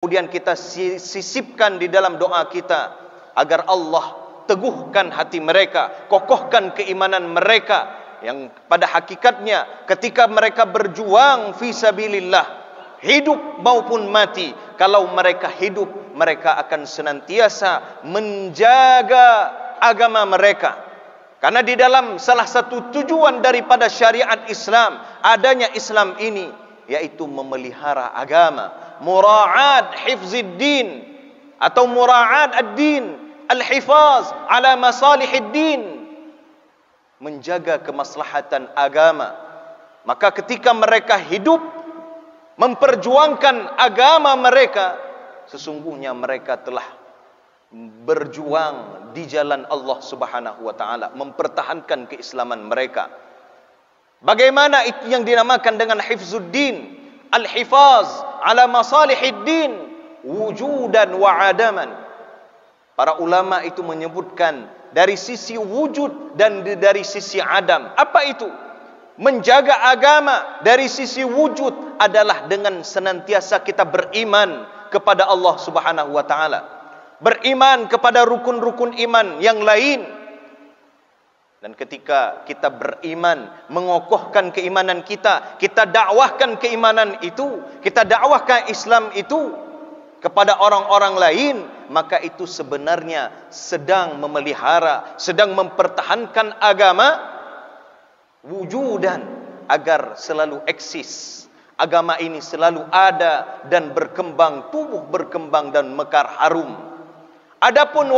Kemudian kita sisipkan di dalam doa kita agar Allah teguhkan hati mereka, kokohkan keimanan mereka, yang pada hakikatnya ketika mereka berjuang fi sabilillah, hidup maupun mati, kalau mereka hidup, mereka akan senantiasa menjaga agama mereka. Karena di dalam salah satu tujuan daripada syariat Islam, adanya Islam ini, yaitu memelihara agama, mura'at hifziddin atau mura'at ad-din, al-hifaz ala masalihiddin, menjaga kemaslahatan agama. Maka ketika mereka hidup memperjuangkan agama mereka, sesungguhnya mereka telah berjuang di jalan Allah Subhanahu wa taala, mempertahankan keislaman mereka. Bagaimana itu yang dinamakan dengan hifzuddin, al-hifaz ala masalihiddin, wujudan wa adaman. Para ulama itu menyebutkan dari sisi wujud dan dari sisi adam. Apa itu? Menjaga agama dari sisi wujud adalah dengan senantiasa kita beriman kepada Allah Subhanahu wa taala, beriman kepada rukun-rukun iman yang lain. Dan ketika kita beriman, mengokohkan keimanan kita, kita dakwahkan keimanan itu, kita dakwahkan Islam itu kepada orang-orang lain, maka itu sebenarnya sedang memelihara, sedang mempertahankan agama wujudan, agar selalu eksis. Agama ini selalu ada dan berkembang, tumbuh berkembang dan mekar harum. Adapun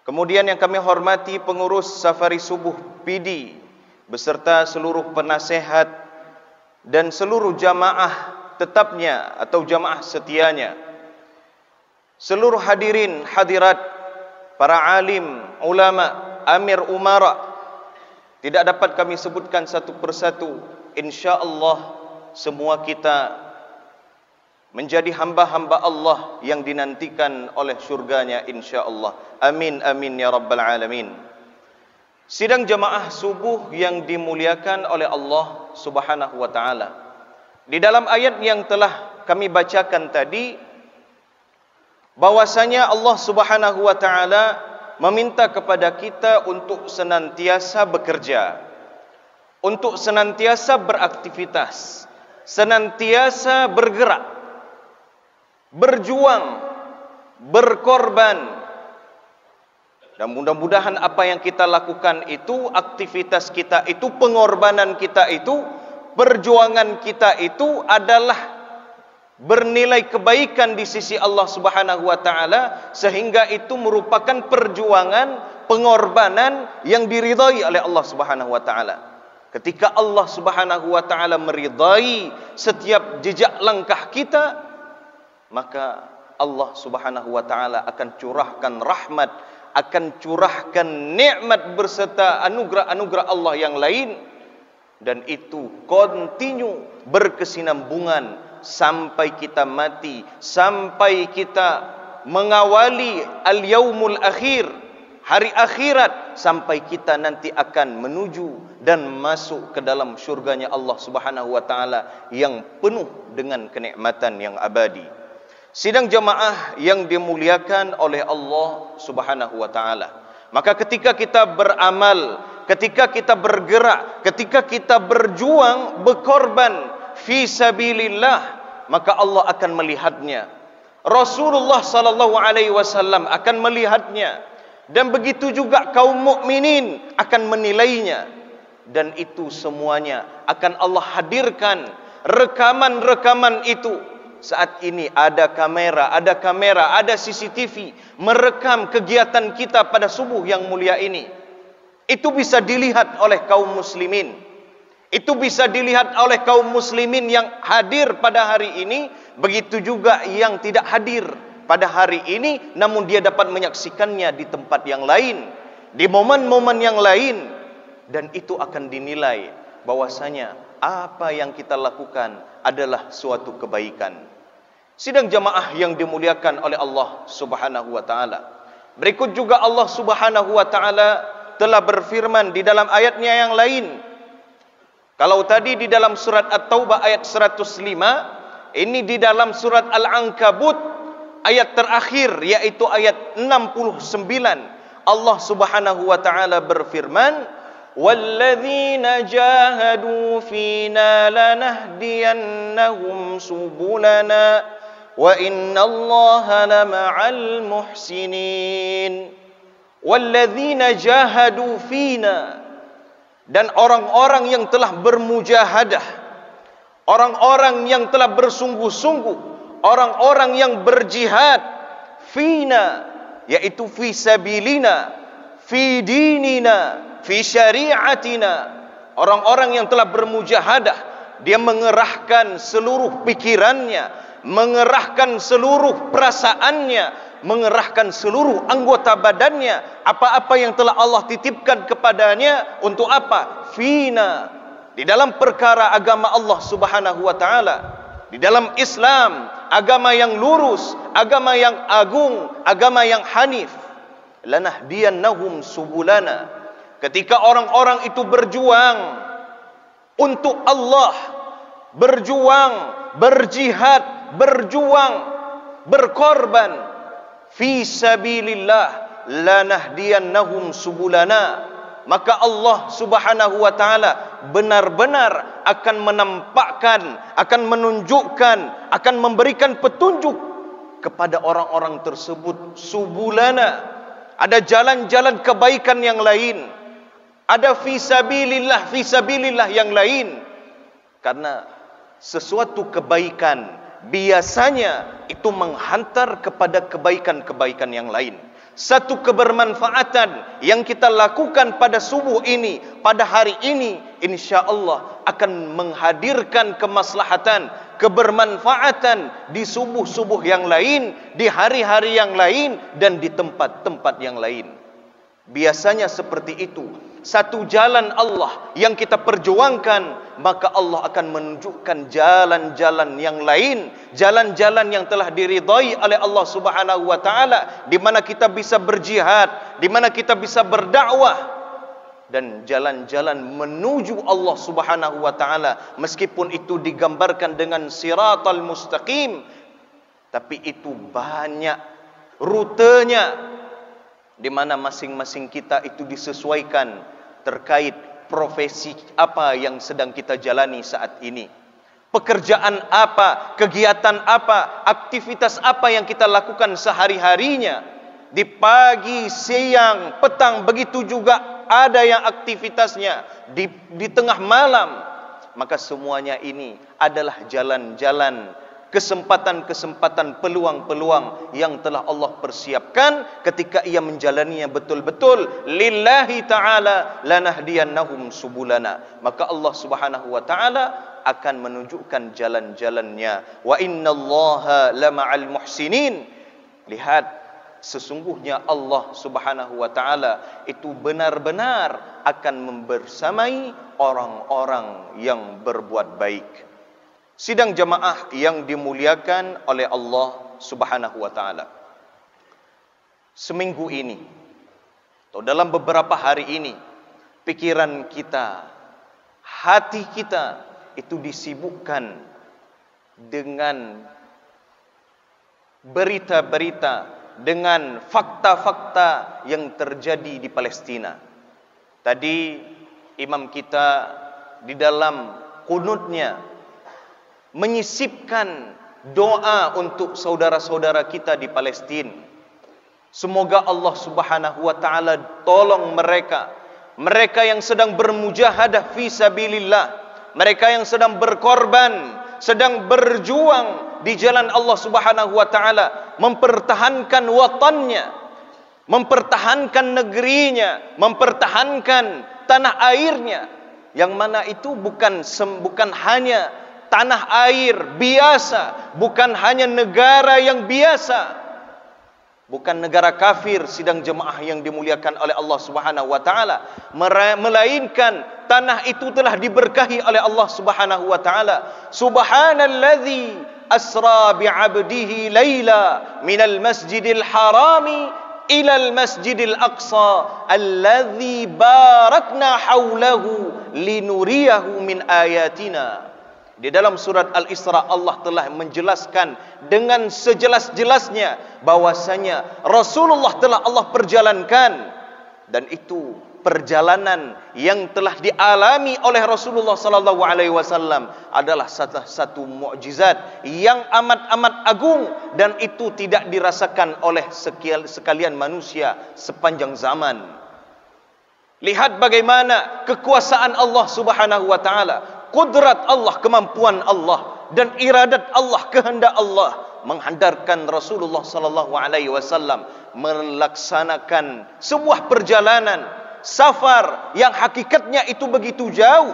kemudian yang kami hormati pengurus Safari Subuh PD beserta seluruh penasehat dan seluruh jamaah tetapnya atau jamaah setianya, seluruh hadirin hadirat, para alim, ulama, amir umara, tidak dapat kami sebutkan satu persatu. InsyaAllah semua kita menjadi hamba-hamba Allah yang dinantikan oleh syurganya insyaAllah. Amin amin ya rabbal alamin. Sidang jamaah subuh yang dimuliakan oleh Allah Subhanahu wa ta'ala, di dalam ayat yang telah kami bacakan tadi, bahwasanya Allah Subhanahu wa ta'ala meminta kepada kita untuk senantiasa bekerja, untuk senantiasa beraktivitas, senantiasa bergerak, berjuang, berkorban. Dan mudah-mudahan apa yang kita lakukan itu, aktivitas kita itu, pengorbanan kita itu, perjuangan kita itu adalah bernilai kebaikan di sisi Allah Subhanahu wa taala, sehingga itu merupakan perjuangan, pengorbanan yang diridhai oleh Allah Subhanahu wa taala. Ketika Allah Subhanahu wa taala meridhai setiap jejak langkah kita, maka Allah Subhanahu wa taala akan curahkan rahmat, akan curahkan nikmat berserta anugerah-anugerah Allah yang lain, dan itu kontinu berkesinambungan sampai kita mati, sampai kita mengawali al-yaumul akhir, hari akhirat, sampai kita nanti akan menuju dan masuk ke dalam syurganya Allah Subhanahu wa taala yang penuh dengan kenikmatan yang abadi. Sidang jamaah yang dimuliakan oleh Allah Subhanahu wa taala, maka ketika kita beramal, ketika kita bergerak, ketika kita berjuang, berkorban fi sabilillah, maka Allah akan melihatnya. Rasulullah sallallahu alaihi wasallam akan melihatnya, dan begitu juga kaum mukminin akan menilainya. Dan itu semuanya akan Allah hadirkan rekaman-rekaman itu. Saat ini ada kamera, ada CCTV merekam kegiatan kita pada subuh yang mulia ini. Itu bisa dilihat oleh kaum muslimin. Itu bisa dilihat oleh kaum muslimin yang hadir pada hari ini, begitu juga yang tidak hadir pada hari ini, namun dia dapat menyaksikannya di tempat yang lain, di momen-momen yang lain, dan itu akan dinilai bahwasanya apa yang kita lakukan adalah suatu kebaikan. Sidang jamaah yang dimuliakan oleh Allah Subhanahu wa taala, Berikut juga Allah Subhanahu wa taala telah berfirman di dalam ayatnya yang lain. Kalau tadi di dalam surat At-Taubah ayat 105, ini di dalam surat Al-Ankabut ayat terakhir yaitu ayat 69. Allah Subhanahu wa taala berfirman, "Walladzina jahadu fina lanahdiyannahum subulana wa innallaha lama'al muhsinin." Walladzina jahadu fina, dan orang-orang yang telah bermujahadah, orang-orang yang telah bersungguh-sungguh, orang-orang yang berjihad fina, yaitu fi sabilina, fi dinina, fi syariatina. Orang-orang yang telah bermujahadah, dia mengerahkan seluruh pikirannya, mengerahkan seluruh perasaannya, mengerahkan seluruh anggota badannya, apa-apa yang telah Allah titipkan kepadanya. Untuk apa? Fina, di dalam perkara agama Allah Subhanahu wa taala, di dalam Islam, agama yang lurus, agama yang agung, agama yang hanif. Lanahdiyannahum subulana. Ketika orang-orang itu berjuang untuk Allah, berjuang, berjihad, berjuang, berkorban fi sabilillah, lanahdiyannahum subulana, maka Allah Subhanahu wa taala benar-benar akan menampakkan, akan menunjukkan, akan memberikan petunjuk kepada orang-orang tersebut subulana. Ada jalan-jalan kebaikan yang lain, ada fi sabilillah yang lain. Karena sesuatu kebaikan biasanya itu menghantar kepada kebaikan-kebaikan yang lain. Satu kebermanfaatan yang kita lakukan pada subuh ini, pada hari ini, insya-Allah akan menghadirkan kemaslahatan, kebermanfaatan di subuh-subuh yang lain, di hari-hari yang lain, dan di tempat-tempat yang lain. Biasanya seperti itu. Satu jalan Allah yang kita perjuangkan, maka Allah akan menunjukkan jalan-jalan yang lain, jalan-jalan yang telah diridhai oleh Allah Subhanahu wa taala, di mana kita bisa berjihad, di mana kita bisa berdakwah, dan jalan-jalan menuju Allah Subhanahu wa taala. Meskipun itu digambarkan dengan siratal mustaqim, tapi itu banyak rutenya, di mana masing-masing kita itu disesuaikan terkait profesi apa yang sedang kita jalani saat ini. Pekerjaan apa, kegiatan apa, aktivitas apa yang kita lakukan sehari-harinya. Di pagi, siang, petang, begitu juga ada yang aktivitasnya di tengah malam. Maka semuanya ini adalah jalan-jalan, kesempatan-kesempatan, peluang-peluang yang telah Allah persiapkan ketika ia menjalaninya betul-betul lillahi ta'ala, lanahdiyannahum subulana. Maka Allah Subhanahu wa ta'ala akan menunjukkan jalan-jalannya. Wa innallaha lama'al muhsinin. Lihat, sesungguhnya Allah Subhanahu wa ta'ala itu benar-benar akan membersamai orang-orang yang berbuat baik. Sidang jamaah yang dimuliakan oleh Allah Subhanahu wa taala. Seminggu ini atau dalam beberapa hari ini, pikiran kita, hati kita itu disibukkan dengan berita-berita, dengan fakta-fakta yang terjadi di Palestina. Tadi imam kita di dalam qunutnya menyisipkan doa untuk saudara-saudara kita di Palestina. Semoga Allah Subhanahu wa taala tolong mereka, mereka yang sedang bermujahadah fi sabilillah, mereka yang sedang berkorban, sedang berjuang di jalan Allah Subhanahu wa taala, mempertahankan watannya, mempertahankan negerinya, mempertahankan tanah airnya, yang mana itu bukan hanya tanah air biasa, bukan hanya negara yang biasa, bukan negara kafir, sidang jemaah yang dimuliakan oleh Allah Subhanahu wa taala, melainkan tanah itu telah diberkahi oleh Allah Subhanahu wa taala. Subhanalladzi asra bi'abdihi laila minal masjidil harami ilal masjidil aqsa alladzi barakna haulahu linuriyahu min ayatina. Di dalam surat Al-Isra Allah telah menjelaskan dengan sejelas-jelasnya bahwasanya Rasulullah telah Allah perjalankan, dan itu perjalanan yang telah dialami oleh Rasulullah sallallahu alaihi wasallam adalah satu mukjizat yang amat agung, dan itu tidak dirasakan oleh sekalian manusia sepanjang zaman. Lihat bagaimana kekuasaan Allah Subhanahu wa taala, kudrat Allah, kemampuan Allah, dan iradat Allah, kehendak Allah menghantarkan Rasulullah sallallahu alaihi wasallam melaksanakan sebuah perjalanan safar yang hakikatnya itu begitu jauh.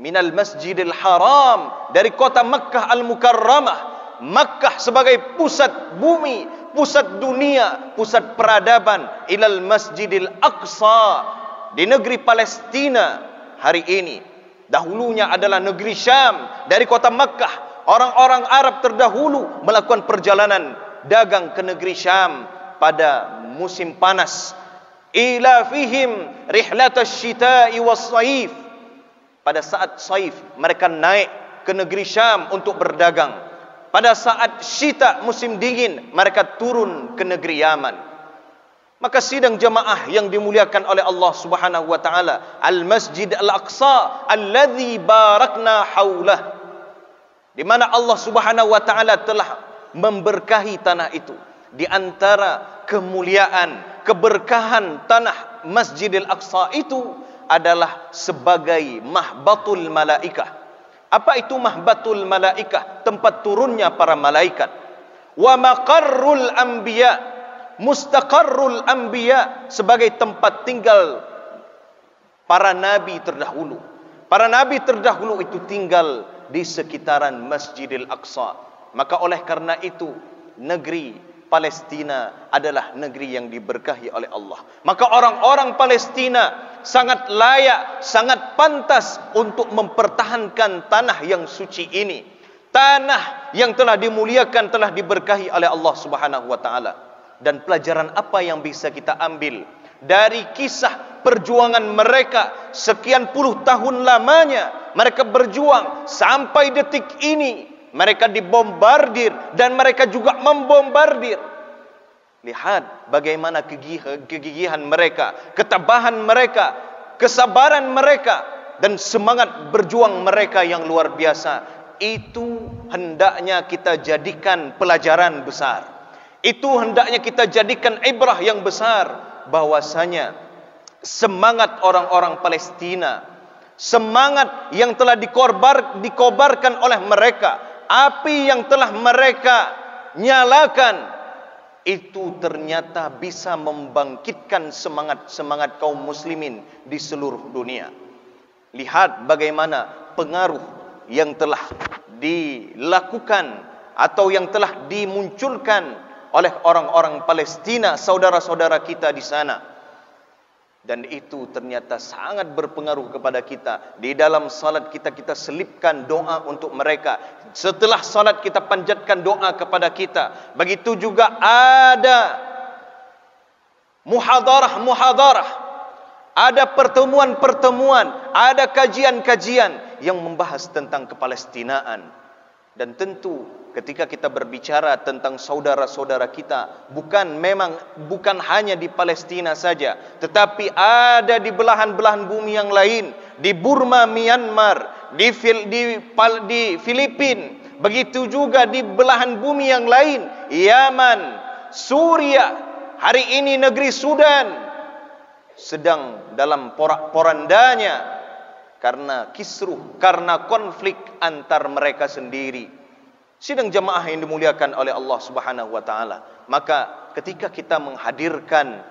Minal Masjidil Haram, dari kota Makkah Al-Mukarramah, Makkah sebagai pusat bumi, pusat dunia, pusat peradaban, ilal Masjidil Aqsa, di negeri Palestina hari ini. Dahulunya adalah negeri Syam. Dari kota Makkah, orang-orang Arab terdahulu melakukan perjalanan dagang ke negeri Syam pada musim panas. Ila fihim rihlatasy syita'i was-shaif. Pada saat saif mereka naik ke negeri Syam untuk berdagang. Pada saat syita, musim dingin, mereka turun ke negeri Yaman. Maka sidang jemaah yang dimuliakan oleh Allah Subhanahu wa taala, Al-Masjid Al-Aqsa alladzi barakna haulah, di mana Allah Subhanahu wa taala telah memberkahi tanah itu. Di antara kemuliaan, keberkahan tanah Masjidil Aqsa itu adalah sebagai mahbatul malaikah. Apa itu mahbatul malaikah? Tempat turunnya para malaikat. Wa maqarrul anbiya, mustaqarrul anbiya, sebagai tempat tinggal para nabi terdahulu. Para nabi terdahulu itu tinggal di sekitaran Masjidil Aqsa. Maka oleh karena itu negeri Palestina adalah negeri yang diberkahi oleh Allah. Maka orang-orang Palestina sangat layak, sangat pantas untuk mempertahankan tanah yang suci ini. Tanah yang telah dimuliakan, telah diberkahi oleh Allah Subhanahu wa taala. Dan pelajaran apa yang bisa kita ambil dari kisah perjuangan mereka sekian puluh tahun lamanya? Mereka berjuang sampai detik ini. Mereka dibombardir dan mereka juga membombardir. Lihat bagaimana kegigihan mereka, ketabahan mereka, kesabaran mereka, dan semangat berjuang mereka yang luar biasa. Itu hendaknya kita jadikan pelajaran besar. Itu hendaknya kita jadikan ibrah yang besar, bahwasanya semangat orang-orang Palestina, semangat yang telah dikobarkan oleh mereka, api yang telah mereka nyalakan, itu ternyata bisa membangkitkan semangat kaum muslimin di seluruh dunia. Lihat bagaimana pengaruh yang telah dilakukan atau yang telah dimunculkan oleh orang-orang Palestina, saudara-saudara kita di sana. Dan itu ternyata sangat berpengaruh kepada kita. Di dalam salat kita selipkan doa untuk mereka. Setelah salat kita panjatkan doa kepada kita. Begitu juga ada muhadarah, ada pertemuan-pertemuan, ada kajian-kajian yang membahas tentang kepalestinaan. Dan tentu ketika kita berbicara tentang saudara-saudara kita, bukan hanya di Palestina saja, tetapi ada di belahan-belahan bumi yang lain, di Burma, Myanmar, di Filipina, begitu juga di belahan bumi yang lain, Yaman, Suria, hari ini negeri Sudan sedang dalam porak-porandanya karena kisruh, karena konflik antar mereka sendiri. Sidang jemaah yang dimuliakan oleh Allah Subhanahu wa taala, maka ketika kita menghadirkan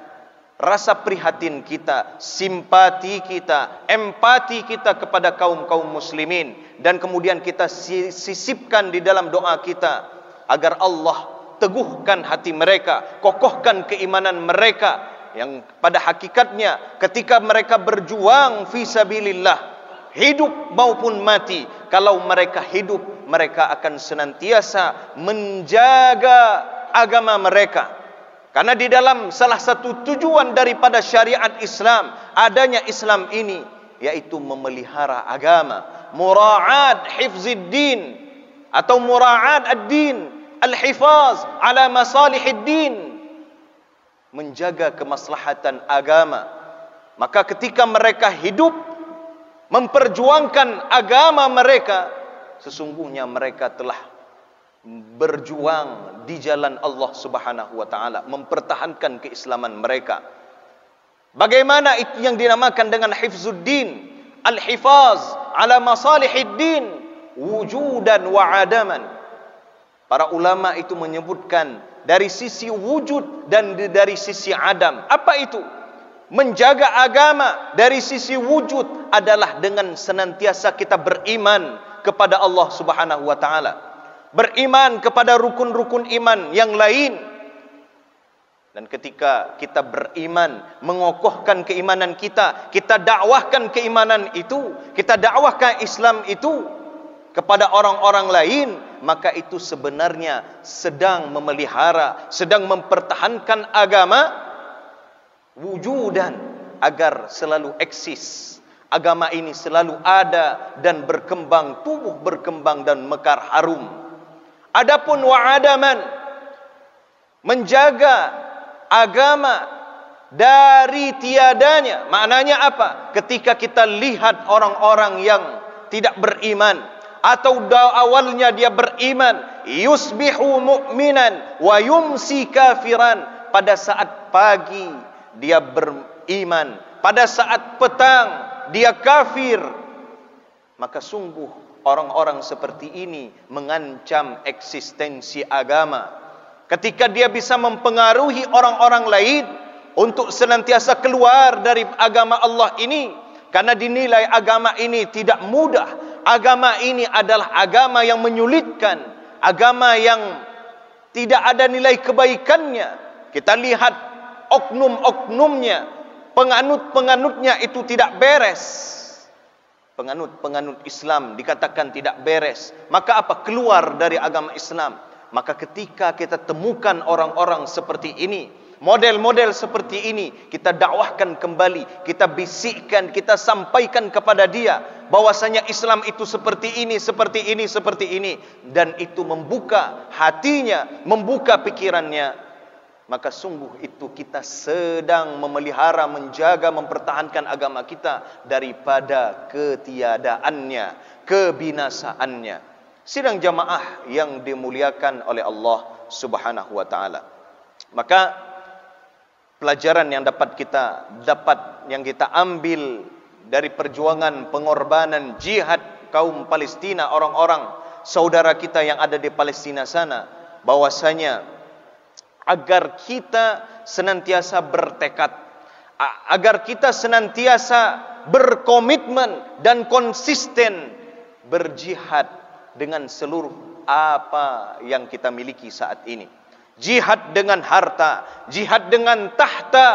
rasa prihatin kita, simpati kita, empati kita kepada kaum-kaum muslimin, dan kemudian kita sisipkan di dalam doa kita agar Allah teguhkan hati mereka, kokohkan keimanan mereka, yang pada hakikatnya ketika mereka berjuang fi sabilillah, hidup maupun mati, kalau mereka hidup, mereka akan senantiasa menjaga agama mereka. Karena di dalam salah satu tujuan daripada syariat Islam, adanya Islam ini, yaitu memelihara agama, mura'at hifziddin atau mura'at ad-din, al-hifaz ala masalihiddin, menjaga kemaslahatan agama. Maka ketika mereka hidup memperjuangkan agama mereka, sesungguhnya mereka telah berjuang di jalan Allah Subhanahu wa taala, mempertahankan keislaman mereka. Bagaimana itu yang dinamakan dengan hifzuddin, al-hifaz ala masalihiddin, wujudan wa adaman. Para ulama itu menyebutkan dari sisi wujud dan dari sisi adam. Apa itu? Menjaga agama dari sisi wujud adalah dengan senantiasa kita beriman kepada Allah Subhanahu wa taala, beriman kepada rukun-rukun iman yang lain. Dan ketika kita beriman, mengokohkan keimanan kita, kita dakwahkan keimanan itu, kita dakwahkan Islam itu kepada orang-orang lain, maka itu sebenarnya sedang memelihara, sedang mempertahankan agama wujudan, agar selalu eksis. Agama ini selalu ada dan berkembang, tumbuh berkembang dan mekar harum. Adapun wa'adaman, menjaga agama dari tiadanya. Maknanya apa? Ketika kita lihat orang-orang yang tidak beriman, atau awalnya dia beriman, yusbihu mu'minan wa yumsi kafiran, pada saat pagi dia beriman, pada saat petang dia kafir, maka sungguh orang-orang seperti ini mengancam eksistensi agama. Ketika dia bisa mempengaruhi orang-orang lain untuk senantiasa keluar dari agama Allah ini, karena dinilai agama ini tidak mudah, agama ini adalah agama yang menyulitkan, agama yang tidak ada nilai kebaikannya. Kita lihat oknum-oknumnya, penganut-penganutnya itu tidak beres. Penganut-penganut Islam dikatakan tidak beres. Maka apa? Keluar dari agama Islam. Maka ketika kita temukan orang-orang seperti ini, model-model seperti ini, kita dakwahkan kembali, kita bisikkan, kita sampaikan kepada dia bahwasanya Islam itu seperti ini, seperti ini, seperti ini, dan itu membuka hatinya, membuka pikirannya. Maka sungguh itu kita sedang memelihara, menjaga, mempertahankan agama kita daripada ketiadaannya, kebinasaannya. Sidang jamaah yang dimuliakan oleh Allah Subhanahu wa taala. Maka pelajaran yang yang kita ambil dari perjuangan pengorbanan jihad kaum Palestina, orang-orang saudara kita yang ada di Palestina sana, bahwasanya agar kita senantiasa bertekad, agar kita senantiasa berkomitmen dan konsisten berjihad dengan seluruh apa yang kita miliki saat ini. Jihad dengan harta, jihad dengan tahta,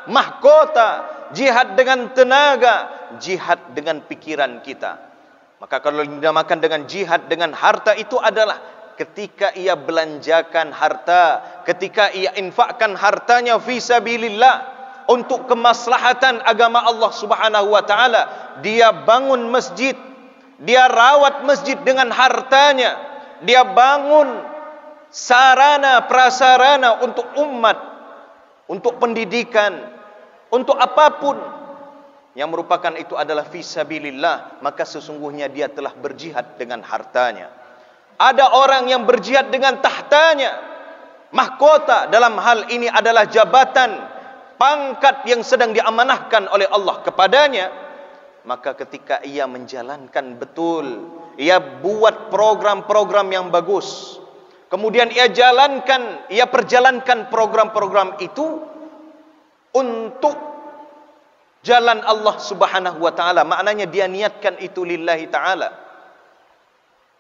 mahkota, jihad dengan tenaga, jihad dengan pikiran kita. Maka kalau dinamakan dengan jihad dengan harta, itu adalah ketika ia belanjakan harta, ketika ia infakkan hartanya fi sabilillah untuk kemaslahatan agama Allah Subhanahu wa taala, dia bangun masjid, dia rawat masjid dengan hartanya, dia bangun sarana prasarana untuk umat, untuk pendidikan, untuk apapun yang merupakan itu adalah fi sabilillah, maka sesungguhnya dia telah berjihad dengan hartanya. Ada orang yang berjihad dengan tahtanya, mahkota dalam hal ini adalah jabatan, pangkat yang sedang diamanahkan oleh Allah kepadanya. Maka ketika ia menjalankan betul, ia buat program-program yang bagus, kemudian ia perjalankan program-program itu untuk jalan Allah Subhanahu wa taala, maknanya dia niatkan itu lillahi taala,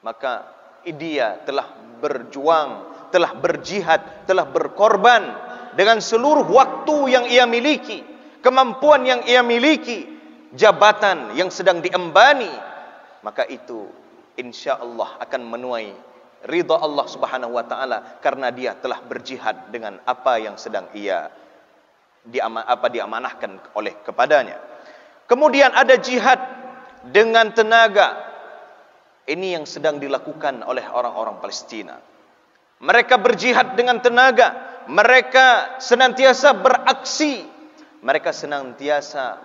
maka dia telah berjuang, telah berjihad, telah berkorban dengan seluruh waktu yang ia miliki, kemampuan yang ia miliki, jabatan yang sedang diembani. Maka itu insya Allah akan menuai ridha Allah Subhanahu wa taala karena dia telah berjihad dengan apa yang sedang ia diamanahkan oleh kepadanya. Kemudian ada jihad dengan tenaga. Ini yang sedang dilakukan oleh orang-orang Palestina. Mereka berjihad dengan tenaga. Mereka senantiasa beraksi. Mereka senantiasa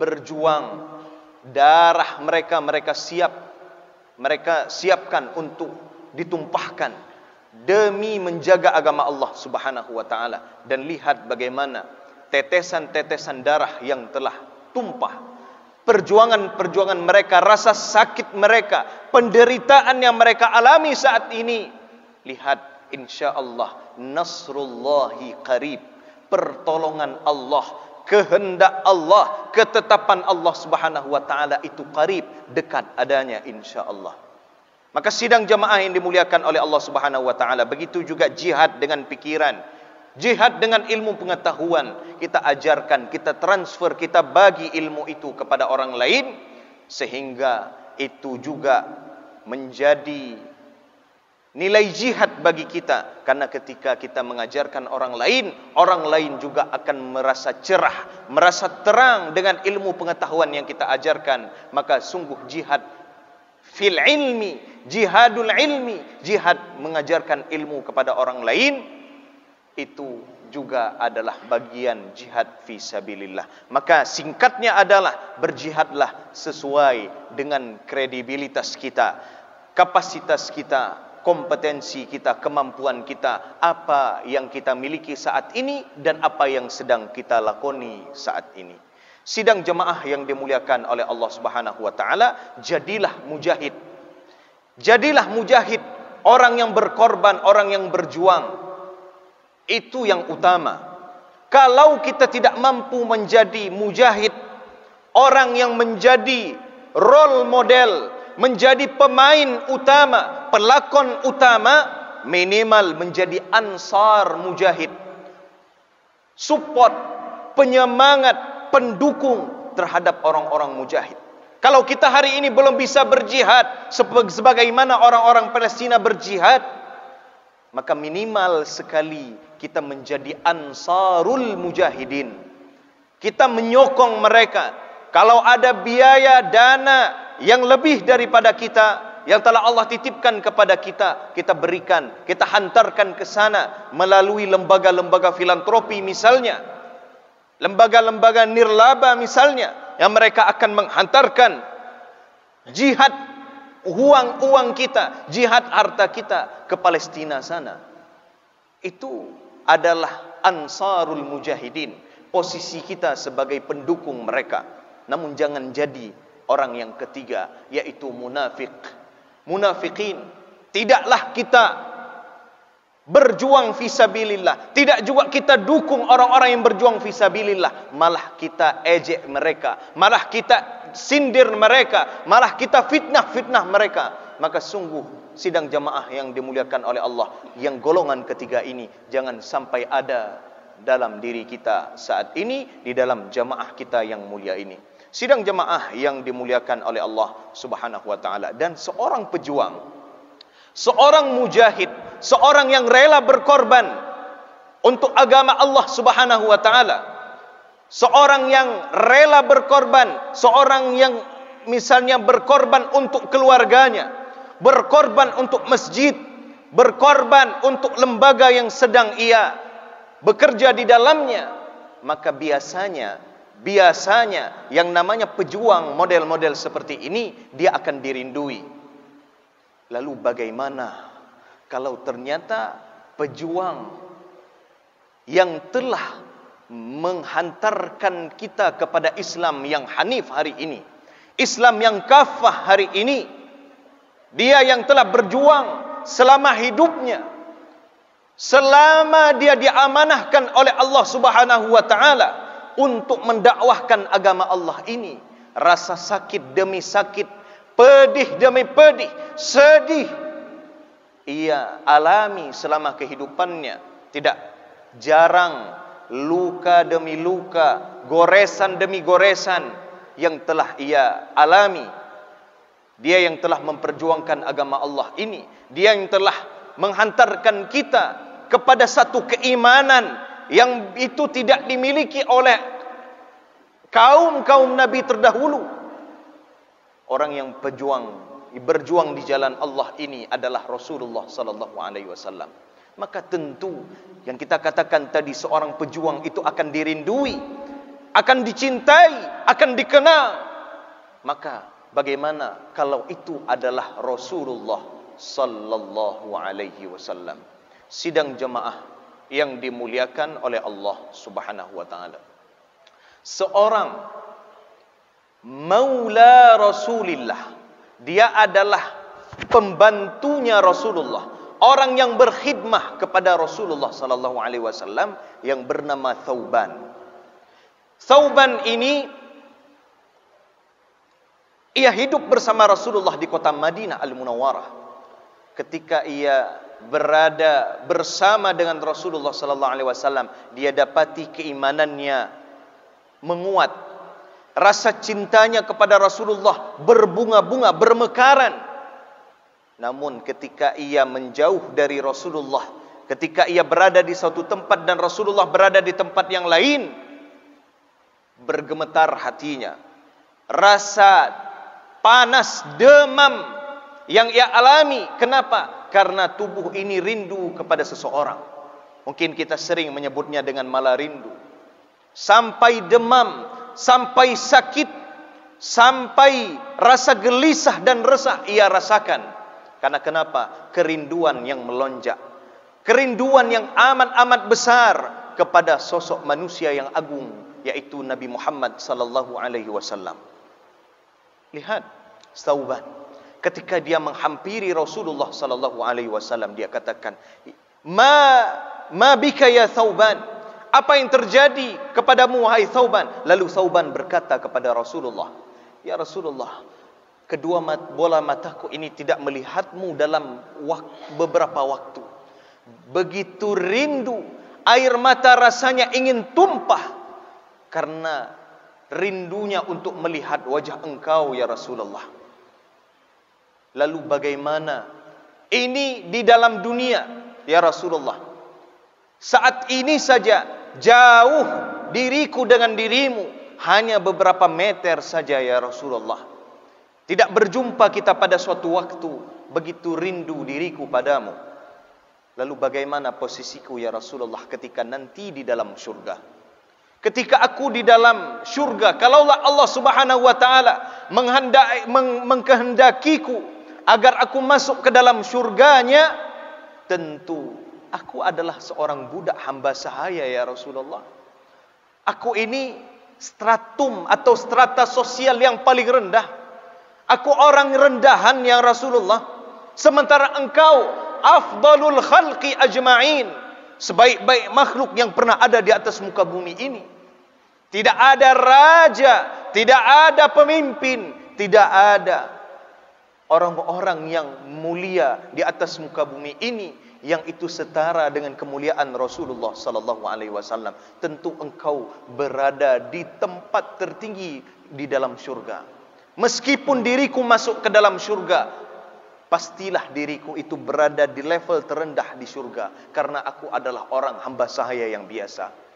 berjuang. Darah mereka siapkan untuk ditumpahkan demi menjaga agama Allah Subhanahu wa taala. Dan lihat bagaimana tetesan-tetesan darah yang telah tumpah. Perjuangan mereka, rasa sakit mereka, penderitaan yang mereka alami saat ini. Lihat, insya-Allah nasrullahi qarib. Pertolongan Allah, kehendak Allah, ketetapan Allah Subhanahu wa taala itu qarib, dekat adanya insya-Allah. Maka sidang jamaah yang dimuliakan oleh Allah Subhanahu wa taala, begitu juga jihad dengan pikiran. Jihad dengan ilmu pengetahuan, kita ajarkan, kita transfer, kita bagi ilmu itu kepada orang lain, sehingga itu juga menjadi nilai jihad bagi kita. Karena ketika kita mengajarkan orang lain juga akan merasa cerah, merasa terang dengan ilmu pengetahuan yang kita ajarkan. Maka sungguh jihad fil ilmi, jihadul ilmi, jihad mengajarkan ilmu kepada orang lain, itu juga adalah bagian jihad fi sabilillah. Maka singkatnya adalah berjihadlah sesuai dengan kredibilitas kita, kapasitas kita, kompetensi kita, kemampuan kita, apa yang kita miliki saat ini dan apa yang sedang kita lakoni saat ini. Sidang jemaah yang dimuliakan oleh Allah Subhanahu wa taala, jadilah mujahid. Jadilah mujahid, orang yang berkorban, orang yang berjuang. Itu yang utama. Kalau kita tidak mampu menjadi mujahid, orang yang menjadi role model, menjadi pemain utama, pelakon utama, minimal menjadi ansar mujahid. Support, penyemangat, pendukung terhadap orang-orang mujahid. Kalau kita hari ini belum bisa berjihad sebagaimana orang-orang Palestina berjihad, maka minimal sekali kita menjadi ansarul mujahidin. Kita menyokong mereka. Kalau ada biaya, dana yang lebih daripada kita, yang telah Allah titipkan kepada kita, kita berikan, kita hantarkan ke sana melalui lembaga-lembaga filantropi misalnya, lembaga-lembaga nirlaba misalnya, yang mereka akan menghantarkan jihad uang kita, jihad harta kita ke Palestina sana. Itu adalah ansarul mujahidin, posisi kita sebagai pendukung mereka. Namun jangan jadi orang yang ketiga, yaitu munafikin. Tidaklah kita berjuang fisabilillah, tidak juga kita dukung orang-orang yang berjuang fisabilillah, malah kita ejek mereka, malah kita sindir mereka, malah kita fitnah mereka. Maka sungguh sidang jamaah yang dimuliakan oleh Allah, yang golongan ketiga ini jangan sampai ada dalam diri kita saat ini, di dalam jamaah kita yang mulia ini. Sidang jamaah yang dimuliakan oleh Allah Subhanahu wa taala, dan seorang pejuang, seorang mujahid, seorang yang rela berkorban untuk agama Allah Subhanahu wa taala, seorang yang rela berkorban, seorang yang misalnya berkorban untuk keluarganya, berkorban untuk masjid, berkorban untuk lembaga yang sedang ia bekerja di dalamnya, maka biasanya yang namanya pejuang model-model seperti ini dia akan dirindui. Lalu bagaimana kalau ternyata pejuang yang telah menghantarkan kita kepada Islam yang hanif hari ini, Islam yang kafah hari ini, dia yang telah berjuang selama hidupnya, selama dia diamanahkan oleh Allah Subhanahu wa taala untuk mendakwahkan agama Allah ini, rasa sakit demi sakit, pedih demi pedih, sedih ia alami selama kehidupannya. Tidak jarang luka demi luka, goresan demi goresan yang telah ia alami Dia yang telah memperjuangkan agama Allah ini. Dia yang telah menghantarkan kita kepada satu keimanan yang itu tidak dimiliki oleh kaum-kaum Nabi terdahulu. Orang yang berjuang di jalan Allah ini adalah Rasulullah sallallahu alaihi wasallam. Maka tentu yang kita katakan tadi, seorang pejuang itu akan dirindui, akan dicintai, akan dikenal. Maka bagaimana kalau itu adalah Rasulullah sallallahu alaihi wasallam? Sidang jemaah yang dimuliakan oleh Allah Subhanahu wa taala. Seorang maula Rasulillah, dia adalah pembantunya Rasulullah, orang yang berkhidmah kepada Rasulullah sallallahu alaihi wasallam yang bernama Thauban. Thauban ini ia hidup bersama Rasulullah di kota Madinah Al-Munawwarah. Ketika ia berada bersama dengan Rasulullah sallallahu alaihi wasallam, dia dapati keimanannya menguat. Rasa cintanya kepada Rasulullah berbunga-bunga, bermekaran. Namun ketika ia menjauh dari Rasulullah, ketika ia berada di suatu tempat dan Rasulullah berada di tempat yang lain, bergemetar hatinya. Rasa panas, demam yang ia alami. Kenapa? Karena tubuh ini rindu kepada seseorang. Mungkin kita sering menyebutnya dengan mala rindu. Sampai demam, sampai sakit, sampai rasa gelisah dan resah ia rasakan. Karena kenapa? Kerinduan yang melonjak, kerinduan yang amat-amat besar kepada sosok manusia yang agung, yaitu Nabi Muhammad sallallahu alaihi wasallam. Lihat Thauban, ketika dia menghampiri Rasulullah sallallahu alaihi wasallam, dia katakan, "Ma bika ya Thauban?" Apa yang terjadi kepadamu wahai Thauban? Lalu Thauban berkata kepada Rasulullah, "Ya Rasulullah, kedua bola mataku ini tidak melihatmu dalam beberapa waktu. Begitu rindu, air mata rasanya ingin tumpah karena rindunya untuk melihat wajah engkau ya Rasulullah." Lalu bagaimana ini di dalam dunia ya Rasulullah? Saat ini saja jauh diriku dengan dirimu, hanya beberapa meter saja ya Rasulullah. Tidak berjumpa kita pada suatu waktu, begitu rindu diriku padamu. Lalu bagaimana posisiku ya Rasulullah ketika nanti di dalam surga? Ketika aku di dalam surga, kalaulah Allah Subhanahu wa taala mengkehendakiku agar aku masuk ke dalam surganya, tentu aku adalah seorang budak hamba sahaya ya Rasulullah. Aku ini stratum atau strata sosial yang paling rendah. Aku orang rendahan ya Rasulullah. Sementara engkau afdalul khalqi ajma'in, sebaik-baik makhluk yang pernah ada di atas muka bumi ini. Tidak ada raja, tidak ada pemimpin, tidak ada orang-orang yang mulia di atas muka bumi ini yang itu setara dengan kemuliaan Rasulullah sallallahu alaihi wasallam. Tentu engkau berada di tempat tertinggi di dalam surga. Meskipun diriku masuk ke dalam surga, pastilah diriku itu berada di level terendah di surga, karena aku adalah orang hamba sahaya yang biasa.